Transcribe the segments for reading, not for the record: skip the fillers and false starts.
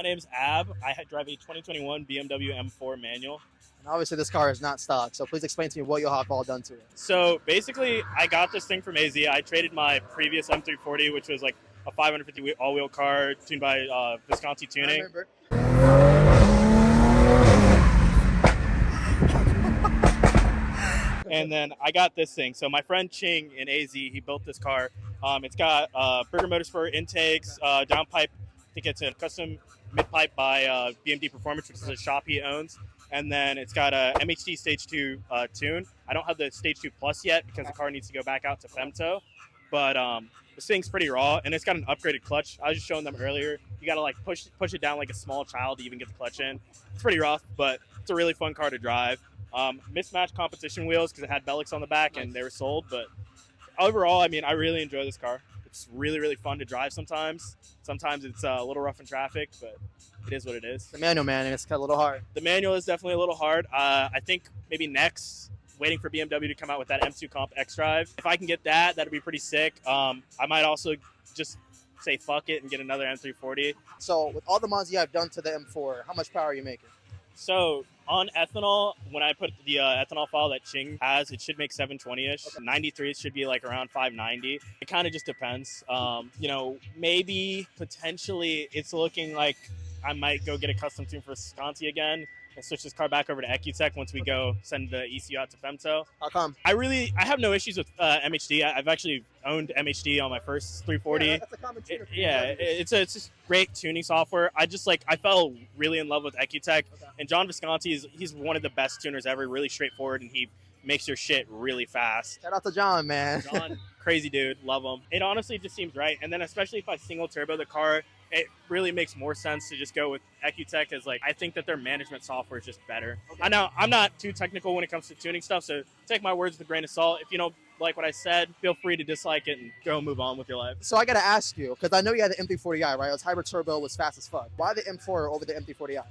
name's Ab. Drive a 2021 BMW M4 manual. And obviously this car is not stock, so please explain to me what you'll have all done to it. So basically, I got this thing from AZ. I traded my previous M340, which was like a 550 all-wheel car tuned by Visconti Tuning. I remember. And then I got this thing. So my friend Ching in AZ, he built this car. It's got Burger Motorsport intakes, downpipe. I think it's a custom mid-pipe by BMD Performance, which is a shop he owns. And then it's got a MHD Stage 2 tune. I don't have the Stage 2 Plus yet because the car needs to go back out to Femto. But this thing's pretty raw, and it's got an upgraded clutch. I was just showing them earlier. You got to like push it down like a small child to even get the clutch in. It's pretty rough, but it's a really fun car to drive. Mismatched competition wheels because it had Belix on the back and they were sold. But overall, I mean, I really enjoy this car. It's really, really fun to drive sometimes. Sometimes it's a little rough in traffic, but it is what it is. The manual, man, and it's a little hard. The manual is definitely a little hard. I think maybe next, waiting for BMW to come out with that M2 Comp X Drive. If I can get that, that'd be pretty sick. I might also just say fuck it and get another M340. So with all the mods you have done to the M4, how much power are you making? So on ethanol, when I put the ethanol file that Ching has, it should make 720-ish. Okay. 93 it should be like around 590. It kind of just depends. Maybe potentially it's looking like I might go get a custom tune for Visconti again and switch this car back over to Ecutech once we go send the ECU out to Femto. How come? I have no issues with MHD. I've actually owned MHD on my first 340. Yeah, that's a common tuner. It's just great tuning software. I fell really in love with Ecutech, okay. And John Visconti he's one of the best tuners ever. Really straightforward, and he makes your shit really fast. Shout out to John, man. John, crazy dude, love him. It honestly just seems right, and then especially if I single turbo the car, it really makes more sense to just go with Ecutech as I think that their management software is just better. Okay. I know I'm not too technical when it comes to tuning stuff, so take my words with a grain of salt. If you don't like what I said, feel free to dislike it and go move on with your life. So I got to ask you, because I know you had the M340i, right? It was hybrid turbo, was fast as fuck. Why the M4 over the M340i?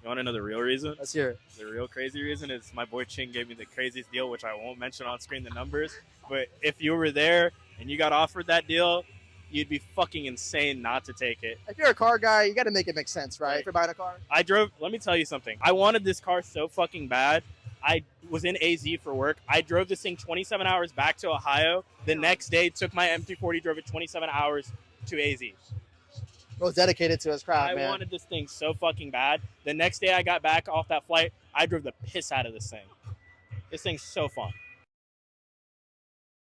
You want to know the real reason? Let's hear it. The real crazy reason is my boy Ching gave me the craziest deal, which I won't mention on screen the numbers. But if you were there and you got offered that deal, you'd be fucking insane not to take it. If you're a car guy, you got to make it make sense, right? If you're buying a car. Let me tell you something. I wanted this car so fucking bad. I was in AZ for work. I drove this thing 27 hours back to Ohio. The next day, took my M340, drove it 27 hours to AZ. Was dedicated to his craft, man. I wanted this thing so fucking bad. The next day I got back off that flight, I drove the piss out of this thing. This thing's so fun.